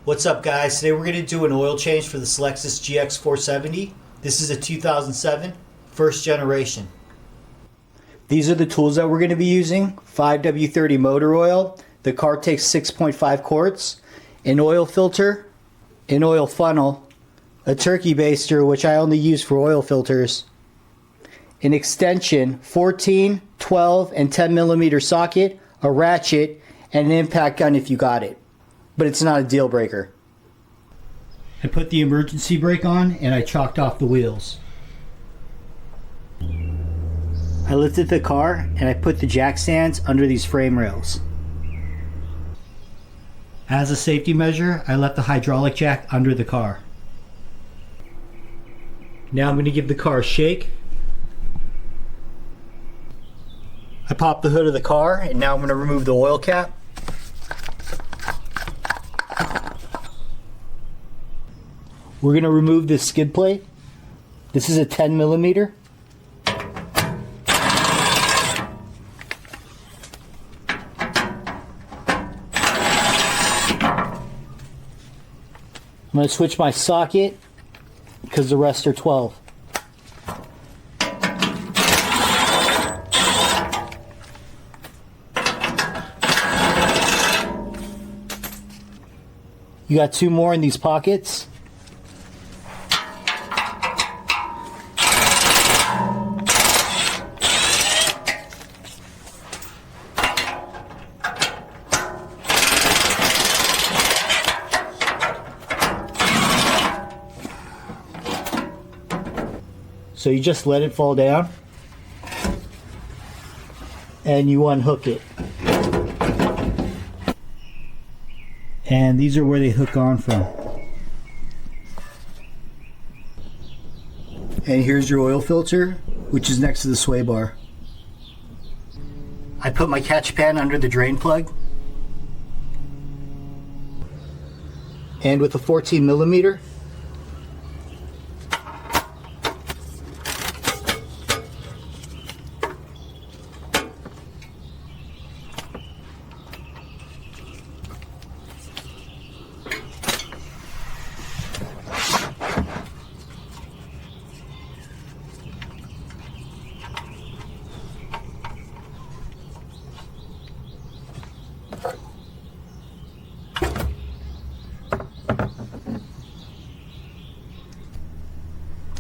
What's up, guys? Today we're going to do an oil change for this Lexus GX470. This is a 2007 first generation. These are the tools that we're going to be using. 5W30 motor oil. The car takes 6.5 quarts. An oil filter. An oil funnel. A turkey baster, which I only use for oil filters. An extension, 14, 12, and 10 millimeter socket. A ratchet. And an impact gun if you got it. But it's not a deal breaker. I put the emergency brake on and I chalked off the wheels. I lifted the car and I put the jack stands under these frame rails. As a safety measure, I left the hydraulic jack under the car. Now I'm going to give the car a shake. I popped the hood of the car and now I'm going to remove the oil cap. We're going to remove this skid plate. This is a 10 millimeter. I'm going to switch my socket because the rest are 12. You got two more in these pockets. So you just let it fall down and you unhook it. And these are where they hook on from. And here's your oil filter, which is next to the sway bar. I put my catch pan under the drain plug. And with a 14 millimeter,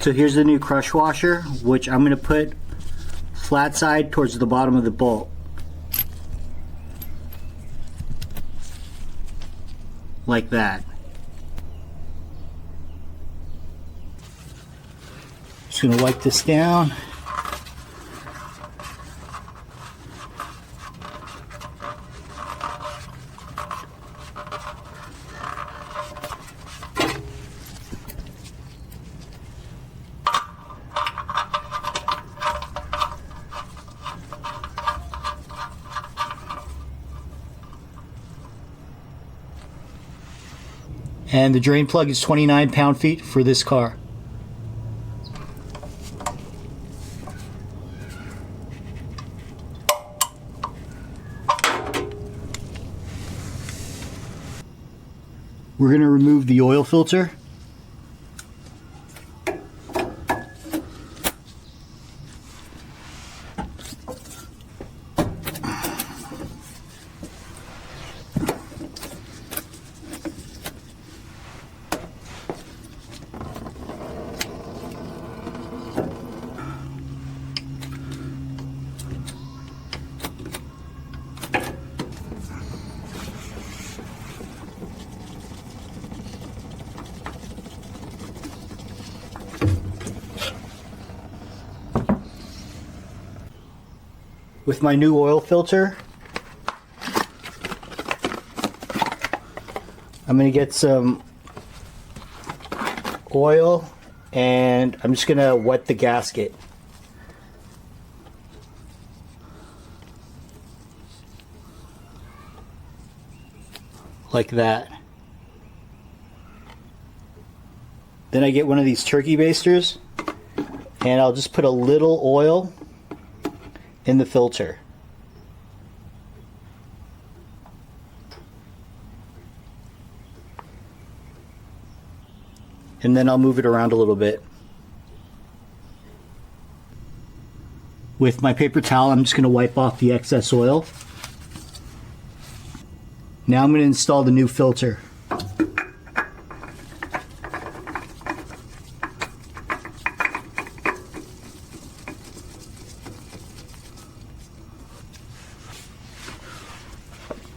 so here's the new crush washer, which I'm going to put flat side towards the bottom of the bolt. Like that. Just going to wipe this down. And the drain plug is 29 pound-feet for this car. We're going to remove the oil filter. With my new oil filter, I'm going to get some oil and I'm just going to wet the gasket. Like that. Then I get one of these turkey basters and I'll just put a little oil in the filter. and then I'll move it around a little bit. With my paper towel, I'm just going to wipe off the excess oil. Now I'm going to install the new filter.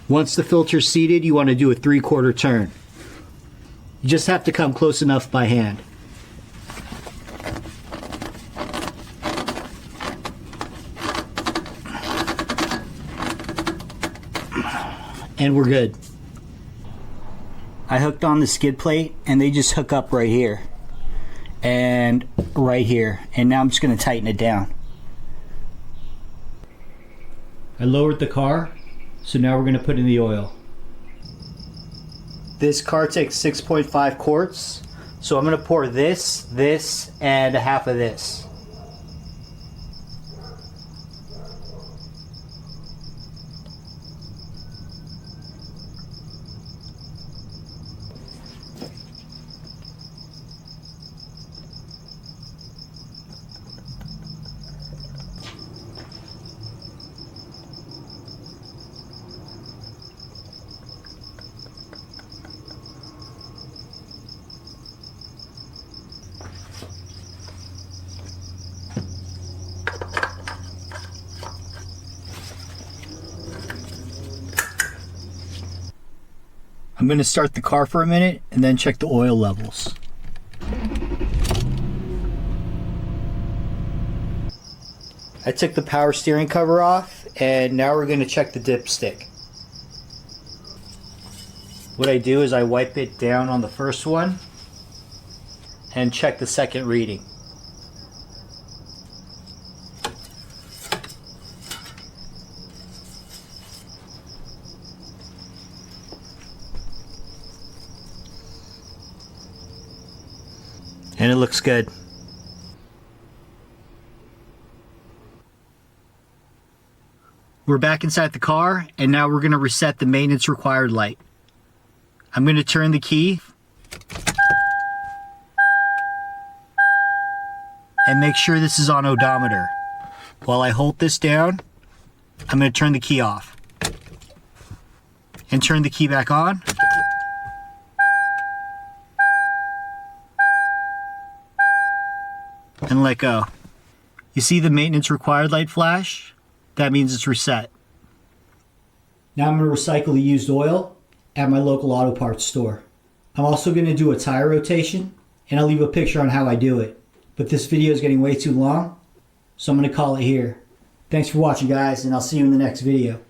Once the filter's seated, you want to do a 3/4 turn. You just have to come close enough by hand. And we're good. I hooked on the skid plate and they just hook up right here and right here. And now I'm just going to tighten it down. I lowered the car, so now we're going to put in the oil. This car takes 6.5 quarts, so I'm going to pour this, and half of this. I'm going to start the car for a minute and then check the oil levels. I took the power steering cover off and now we're going to check the dipstick. What I do is I wipe it down on the first one and check the second reading. And it looks good. We're back inside the car, and now we're going to reset the maintenance required light. I'm going to turn the key and make sure this is on odometer. While I hold this down, I'm going to turn the key off and turn the key back on. And let go. You see the maintenance required light flash? That means it's reset. Now I'm going to recycle the used oil at my local auto parts store. I'm also going to do a tire rotation, and I'll leave a picture on how I do it. But this video is getting way too long, so I'm going to call it here. Thanks for watching, guys, and I'll see you in the next video.